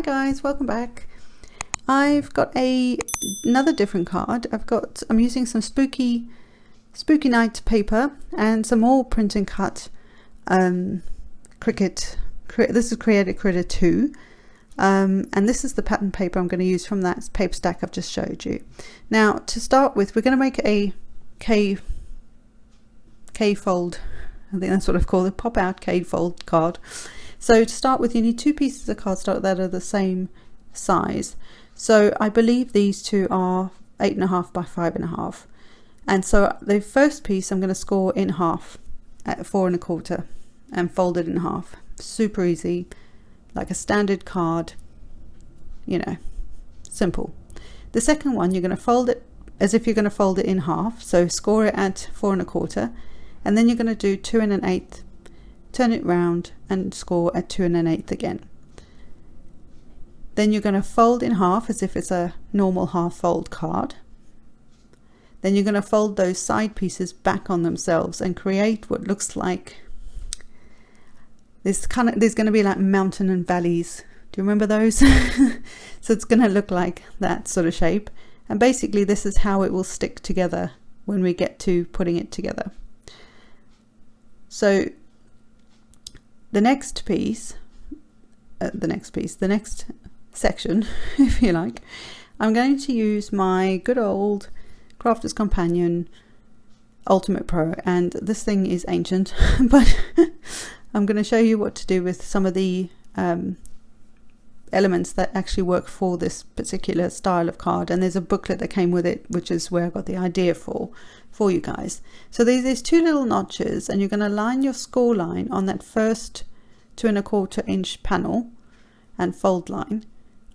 guys, welcome back. I've got another different card. I'm using some spooky night paper and some more print and cut Cricut. This is Cricut 2. And this is the pattern paper I'm going to use from that paper stack I've just showed you. Now, to start with, we're going to make a K-fold. I think that's what I've called it, Popout K-fold card. So to start with, you need two pieces of cardstock that are the same size. So I believe these two are 8.5 by 5.5. And so the first piece I'm going to score in half at 4 1/4 and fold it in half. Super easy, like a standard card, you know, simple. The second one, you're going to fold it as if you're going to fold it in half. So score it at 4 1/4, and then you're going to do 2 1/8, turn it round and score at 2 1/8 again. Then you're going to fold in half as if it's a normal half fold card. Then you're going to fold those side pieces back on themselves and create what looks like there's going to be like mountain and valleys. Do you remember those? So it's going to look like that sort of shape. And basically this is how it will stick together when we get to putting it together. So the next section, if you like, I'm going to use my good old Crafter's Companion Ultimate Pro, and this thing is ancient, but I'm going to show you what to do with some of the elements that actually work for this particular style of card. And there's a booklet that came with it, which is where I got the idea for you guys. So there's two little notches, and you're going to line your score line on that first 2 1/4 inch panel and fold line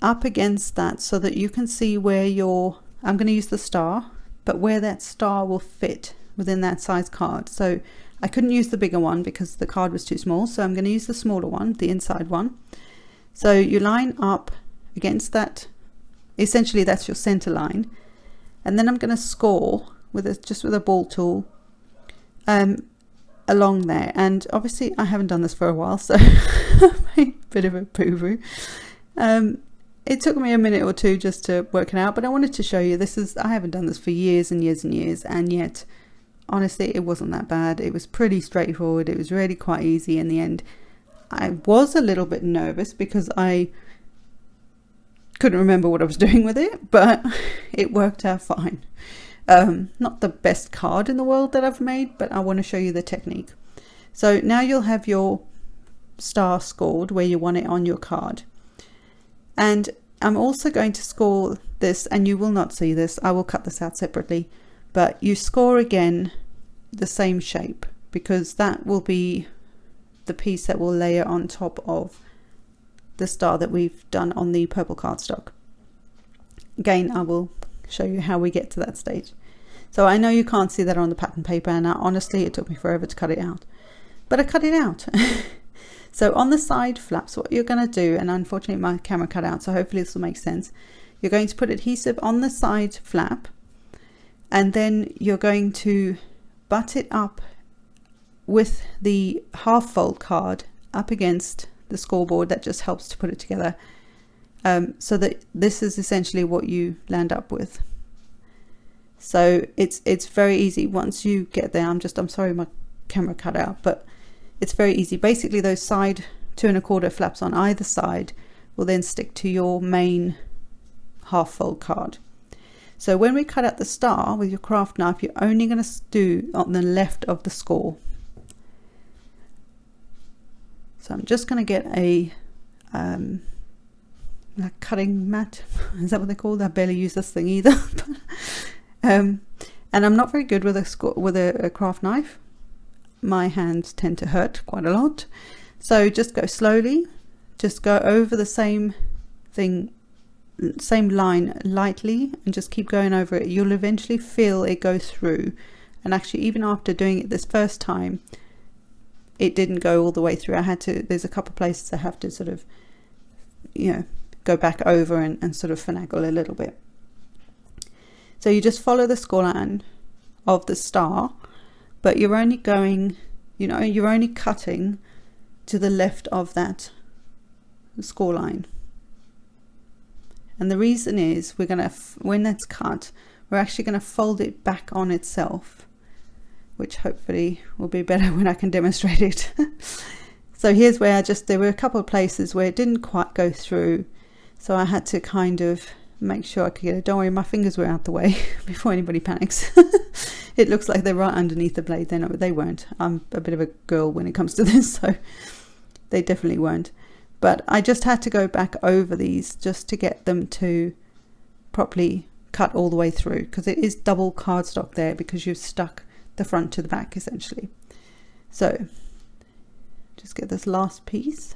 up against that, so that you can see where I'm going to use the star, but where that star will fit within that size card. So I couldn't use the bigger one because the card was too small, so I'm going to use the smaller one, the inside one. So you line up against that, essentially that's your center line, and then I'm going to score just with a ball tool along there. And obviously I haven't done this for a while, so I made a bit of a boo-boo. It took me a minute or two just to work it out, but I wanted to show you. I haven't done this for years and years and years, and yet honestly it wasn't that bad. It was pretty straightforward. It was really quite easy in the end. I was a little bit nervous because I couldn't remember what I was doing with it, but it worked out fine. Not the best card in the world that I've made, but I want to show you the technique. So now you'll have your star scored where you want it on your card. And I'm also going to score this, and you will not see this, I will cut this out separately, but you score again the same shape, because that will be the piece that will layer on top of the star that we've done on the purple cardstock. Again, I will show you how we get to that stage. So I know you can't see that on the pattern paper, and honestly it took me forever to cut it out, but I cut it out. So on the side flaps, what you're going to do, and unfortunately my camera cut out, so hopefully this will make sense, you're going to put adhesive on the side flap, and then you're going to butt it up with the half fold card up against the scoreboard. That just helps to put it together, so that this is essentially what you land up with. So it's very easy once you get there. I'm sorry my camera cut out, but it's very easy. Basically those side 2 1/4 flaps on either side will then stick to your main half fold card. So when we cut out the star with your craft knife, you're only going to do on the left of the score. So I'm just going to get a cutting mat. Is that what they're called? I barely use this thing either. And I'm not very good with a craft knife. My hands tend to hurt quite a lot. So just go slowly. Just go over the same line lightly, and just keep going over it. You'll eventually feel it go through. And actually, even after doing it this first time, it didn't go all the way through. There's a couple of places I have to sort of, go back over and sort of finagle a little bit. So you just follow the score line of the star, but you're only going, you're only cutting to the left of that score line. And the reason is we're going to, when that's cut, we're actually going to fold it back on itself, which hopefully will be better when I can demonstrate it. So here's where there were a couple of places where it didn't quite go through. So I had to kind of make sure I could get it. Don't worry, my fingers were out the way before anybody panics. It looks like they're right underneath the blade. They're not, they weren't. I'm a bit of a girl when it comes to this, so they definitely weren't. But I just had to go back over these just to get them to properly cut all the way through, because it is double cardstock there because you've stuck the front to the back essentially. So just get this last piece.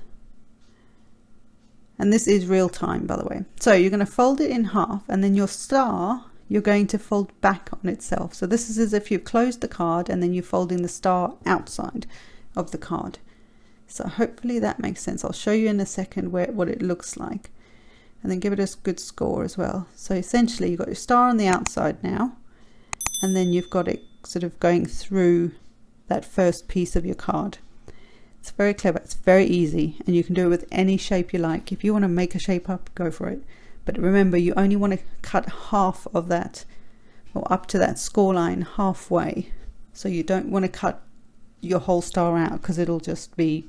And this is real time, by the way. So you're going to fold it in half, and then your star, you're going to fold back on itself. So this is as if you've closed the card and then you're folding the star outside of the card. So hopefully that makes sense. I'll show you in a second what it looks like, and then give it a good score as well. So essentially you've got your star on the outside now, and then you've got it sort of going through that first piece of your card. It's very clever, it's very easy, and you can do it with any shape you like. If you want to make a shape up, go for it. But remember, you only want to cut half of that, or up to that score line halfway. So you don't want to cut your whole star out, because it'll just be,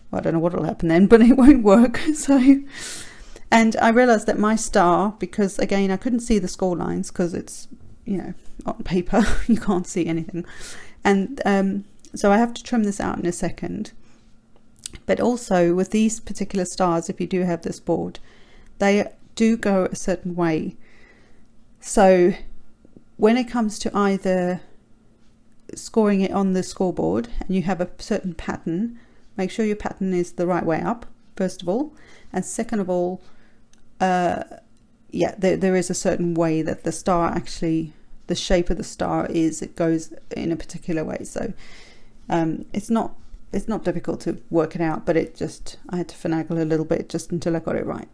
well, I don't know what will happen then, but it won't work. So, and I realized that my star, because again I couldn't see the score lines because it's, you know, on paper you can't see anything, and so I have to trim this out in a second. But also with these particular stars, if you do have this board, they do go a certain way. So when it comes to either scoring it on the scoreboard and you have a certain pattern, make sure your pattern is the right way up, first of all. And second of all, yeah, there is a certain way that the star actually, the shape of the star is, it goes in a particular way. So it's not difficult to work it out, but I had to finagle a little bit just until I got it right.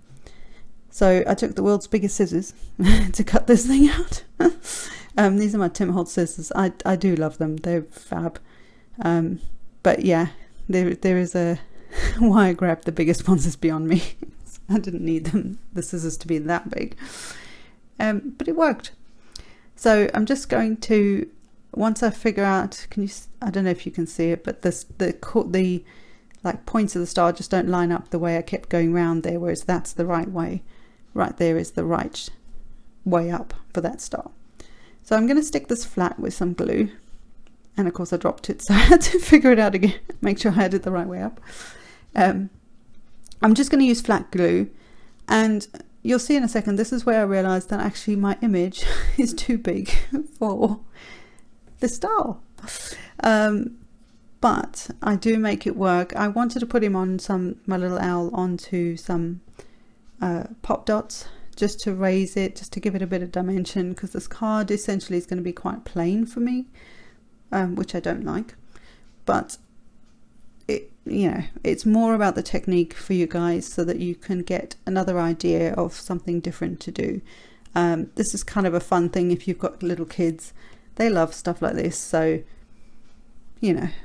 So I took the world's biggest scissors to cut this thing out. These are my Tim Holtz scissors. I do love them. They're fab. But yeah, there is a why I grabbed the biggest ones is beyond me. I didn't need the scissors to be that big. But it worked. So I'm just going to, once I figure out, I don't know if you can see it, but the like points of the star just don't line up the way I kept going round there, whereas that's the right way. Right there is the right way up for that star. So I'm going to stick this flat with some glue, and of course I dropped it, so I had to figure it out again, make sure I had it the right way up. I'm just going to use flat glue, and you'll see in a second, this is where I realized that actually my image is too big for the star. But I do make it work. I wanted to put him on my little owl onto some pop dots, just to raise it, just to give it a bit of dimension, because this card essentially is going to be quite plain for me, which I don't like. But it's more about the technique for you guys, so that you can get another idea of something different to do. This is kind of a fun thing if you've got little kids. They love stuff like this, so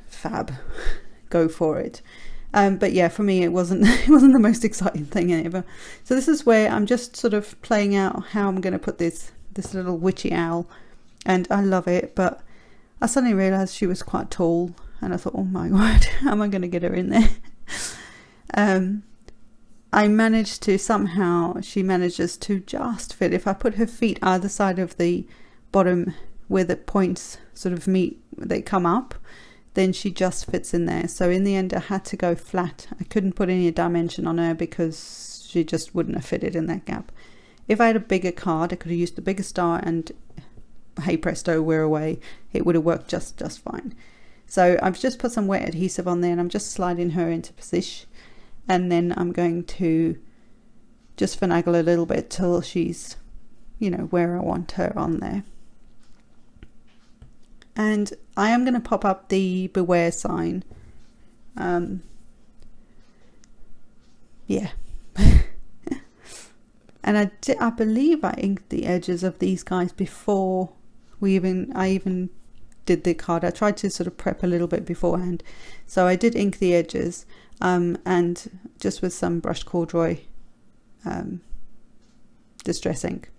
fab, go for it. But yeah, for me it wasn't the most exciting thing ever. So this is where I'm just sort of playing out how I'm going to put this little witchy owl, and I love it, but I suddenly realized she was quite tall, and I thought, oh my word, how am I going to get her in there? I managed to she manages to just fit. If I put her feet either side of the bottom where the points sort of meet, they come up, then she just fits in there. So in the end I had to go flat. I couldn't put any dimension on her because she just wouldn't have fitted in that gap. If I had a bigger card, I could have used the bigger star, and hey presto, we're away. It would have worked just fine. So I've just put some wet adhesive on there, and I'm just sliding her into position, and then I'm going to just finagle a little bit till she's where I want her on there. And I am going to pop up the beware sign. Yeah. And I believe I inked the edges of these guys before I even did the card. I tried to sort of prep a little bit beforehand. So I did ink the edges, and just with some brushed corduroy, Distress ink.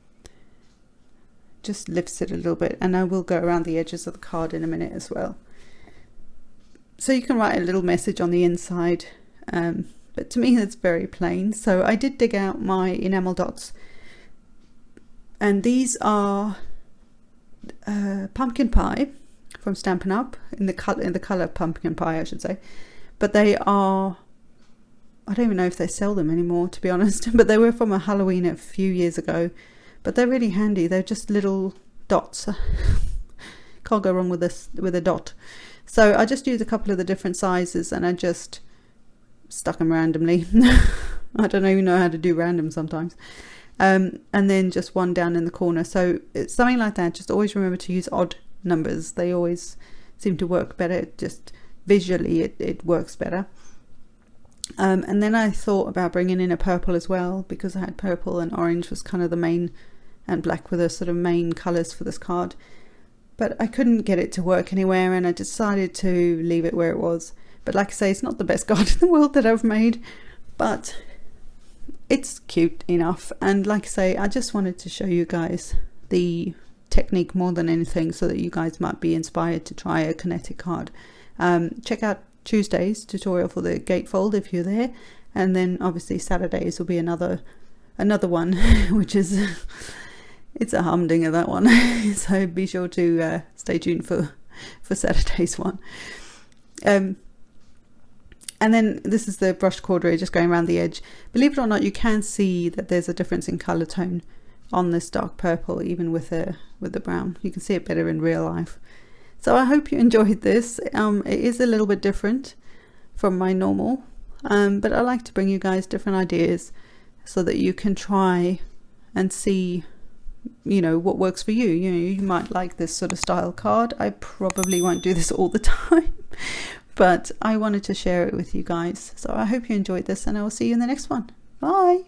Just lifts it a little bit, and I will go around the edges of the card in a minute as well. So you can write a little message on the inside, but to me that's very plain. So I did dig out my enamel dots, and these are pumpkin pie from Stampin' Up, in the color pumpkin pie, I should say. But they are, I don't even know if they sell them anymore, to be honest, but they were from a Halloween a few years ago. But they're really handy. They're just little dots. Can't go wrong with a dot. So I just used a couple of the different sizes, and I just stuck them randomly. I don't even know how to do random sometimes. And then just one down in the corner. So it's something like that. Just always remember to use odd numbers. They always seem to work better. Just visually it works better. And then I thought about bringing in a purple as well, because I had purple and orange was kind of the main, and black were the sort of main colors for this card. But I couldn't get it to work anywhere, and I decided to leave it where it was. But like I say, it's not the best card in the world that I've made, but it's cute enough. And like I say, I just wanted to show you guys the technique more than anything, so that you guys might be inspired to try a kinetic card. Check out Tuesday's tutorial for the gatefold if you're there, and then obviously Saturdays will be another one, which is it's a humdinger, that one. So be sure to stay tuned for Saturday's one. And then this is the brushed corduroy, just going around the edge. Believe it or not, you can see that there's a difference in color tone on this dark purple, even with the brown. You can see it better in real life. So I hope you enjoyed this. It is a little bit different from my normal, but I like to bring you guys different ideas so that you can try and see, you know, what works for you. You know, you might like this sort of style card. I probably won't do this all the time, but I wanted to share it with you guys. So I hope you enjoyed this, and I will see you in the next one. Bye.